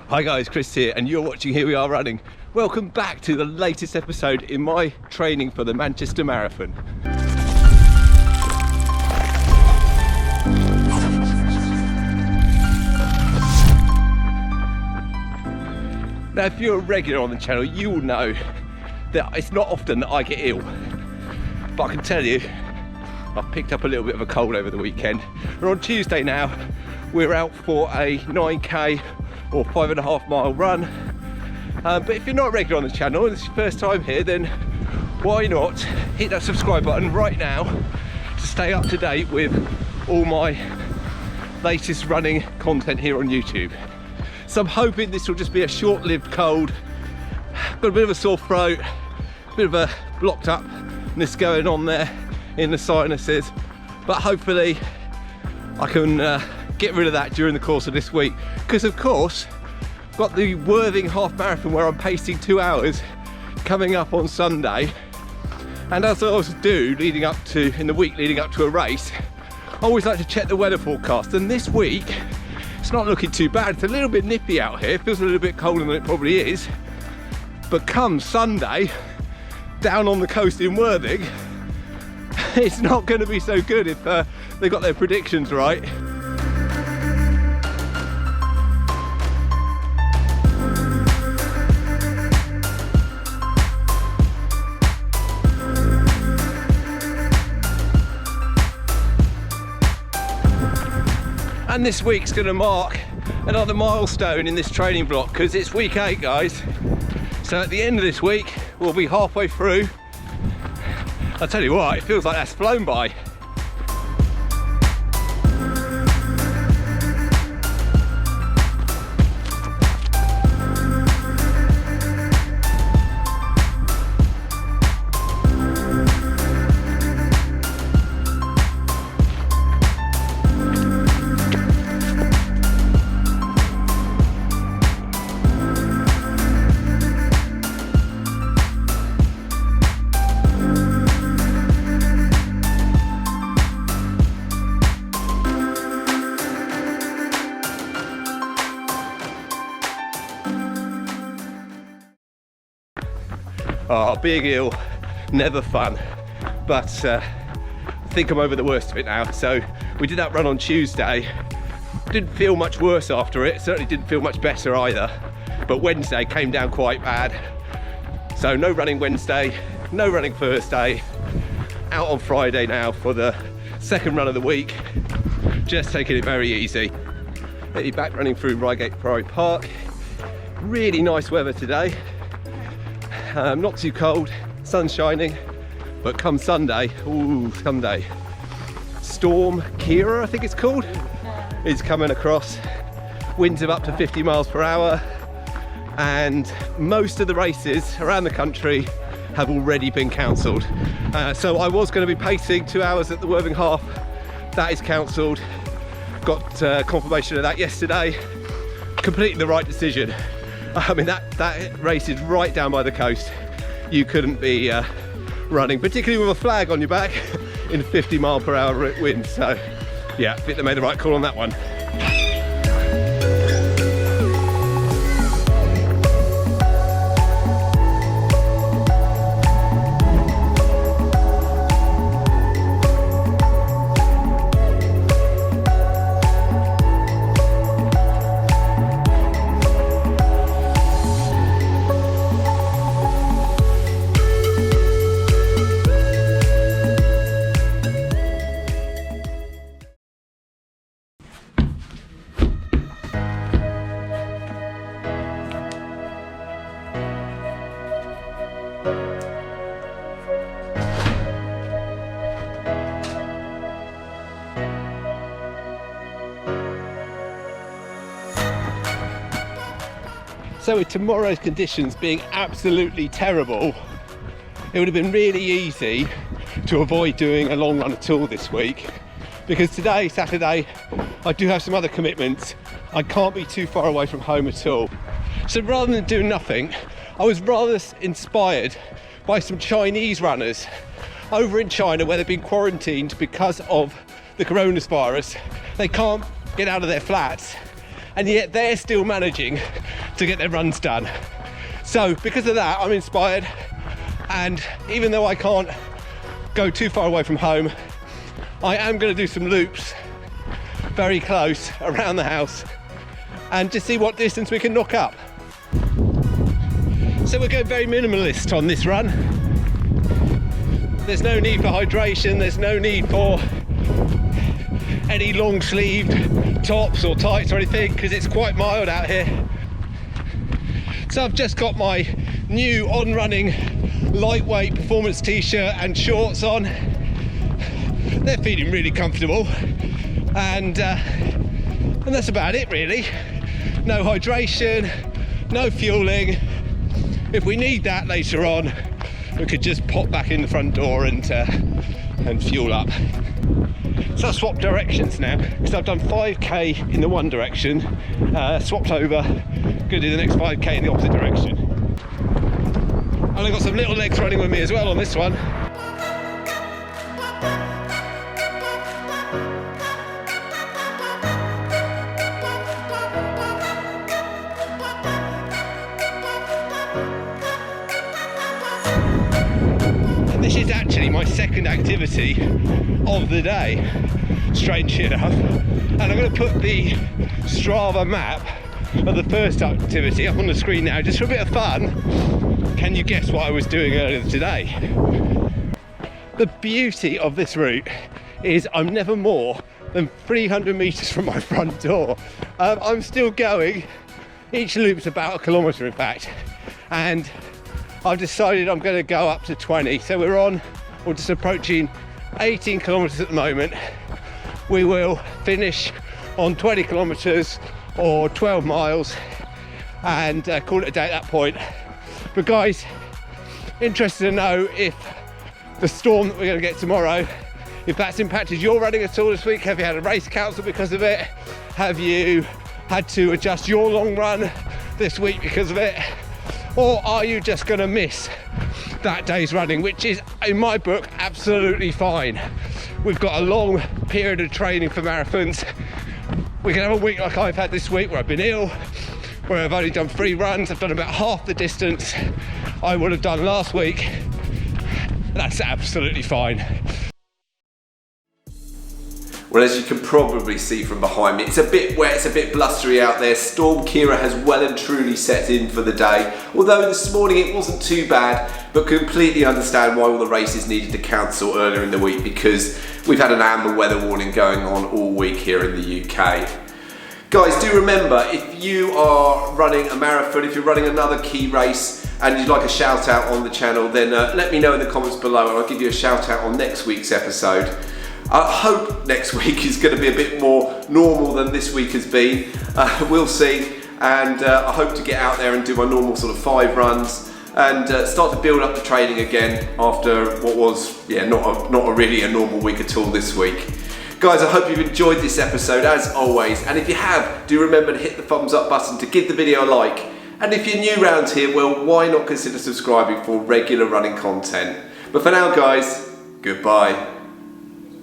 Hi guys, Chris here, and you're watching Here We Are Running. Welcome back to the latest episode in my training for the Manchester Marathon. Now, if you're a regular on the channel, you will know that it's not often that I get ill. But I can tell you, I've picked up a little bit of a cold over the weekend. We're on Tuesday now. We're out for a 9k or 5.5 mile run. But if you're not regular on the channel and it's your first time here, then why not hit that subscribe button right now to stay up to date with all my latest running content here on YouTube. So I'm hoping this will just be a short-lived cold. Got a bit of a sore throat, a bit of a blocked upness going on there in the sinuses, but hopefully I can get rid of that during the course of this week, because of course I've got the Worthing half marathon where I'm pacing 2 hours coming up on Sunday, and as I always do in the week leading up to a race, I always like to check the weather forecast, and this week it's not looking too bad. It's a little bit nippy out here, it feels a little bit colder than it probably is, but come Sunday down on the coast in Worthing, it's not going to be so good if they got their predictions right. And this week's going to mark another milestone in this training block, because it's week 8, guys. So at the end of this week, we'll be halfway through. I'll tell you what, it feels like that's flown by. Oh, being ill, never fun, but I think I'm over the worst of it now. So we did that run on Tuesday, didn't feel much worse after it, certainly didn't feel much better either, but Wednesday came down quite bad. So no running Wednesday, no running Thursday, out on Friday now for the second run of the week, just taking it very easy. Heading back running through Reigate Priory Park. Really nice weather today. Not too cold, sun's shining, but come Sunday, Storm Ciara, I think it's called, is coming across. Winds of up to 50 miles per hour, and most of the races around the country have already been cancelled. So I was going to be pacing 2 hours at the Worthing half. That is cancelled. Got confirmation of that yesterday. Completely the right decision. I mean, that race is right down by the coast. You couldn't be running, particularly with a flag on your back, in 50 mile per hour wind. So yeah, I think they made the right call on that one. So with tomorrow's conditions being absolutely terrible, it would have been really easy to avoid doing a long run at all this week, because today, Saturday, I do have some other commitments. I can't be too far away from home at all. So rather than do nothing, I was rather inspired by some Chinese runners over in China, where they've been quarantined because of the coronavirus. They can't get out of their flats, and yet they're still managing to get their runs done. So because of that, I'm inspired, and even though I can't go too far away from home, I am going to do some loops very close around the house and just see what distance we can knock up. So we're going very minimalist on this run. There's no need for hydration, there's no need for any long sleeved tops or tights or anything, because it's quite mild out here. So I've just got my new on running lightweight performance t-shirt and shorts on. They're feeling really comfortable, and that's about it really. No hydration, no fueling. If we need that later on, we could just pop back in the front door and fuel up. So I've swapped directions now, because I've done 5k in the one direction, swapped over, going to do the next 5k in the opposite direction. And I've got some little legs running with me as well on this one. This is actually my second activity of the day, strangely enough, and I'm going to put the Strava map of the first activity up on the screen now just for a bit of fun. Can you guess what I was doing earlier today? The beauty of this route is I'm never more than 300 meters from my front door. I'm still going. Each loop's about a kilometer in fact, and I've decided I'm going to go up to 20. So we're just approaching 18 kilometers at the moment. We will finish on 20 kilometers or 12 miles and call it a day at that point. But guys, interested to know if the storm that we're going to get tomorrow, if that's impacted your running at all this week. Have you had a race cancelled because of it? Have you had to adjust your long run this week because of it? Or are you just going to miss that day's running, which is, in my book, absolutely fine. We've got a long period of training for marathons. We can have a week like I've had this week, where I've been ill, where I've only done 3 runs. I've done about half the distance I would have done last week. That's absolutely fine. Well, as you can probably see from behind me, it's a bit wet, it's a bit blustery out there. Storm Ciara has well and truly set in for the day. Although this morning it wasn't too bad, but completely understand why all the races needed to cancel earlier in the week, because we've had an amber weather warning going on all week here in the UK. Guys, do remember, if you are running a marathon, if you're running another key race and you'd like a shout out on the channel, then let me know in the comments below and I'll give you a shout out on next week's episode. I hope next week is going to be a bit more normal than this week has been. We'll see, and I hope to get out there and do my normal sort of 5 runs and start to build up the training again after what was, not really a normal week at all this week. Guys, I hope you've enjoyed this episode as always, and if you have, do remember to hit the thumbs up button to give the video a like. And if you're new around here, well, why not consider subscribing for regular running content? But for now, guys, goodbye.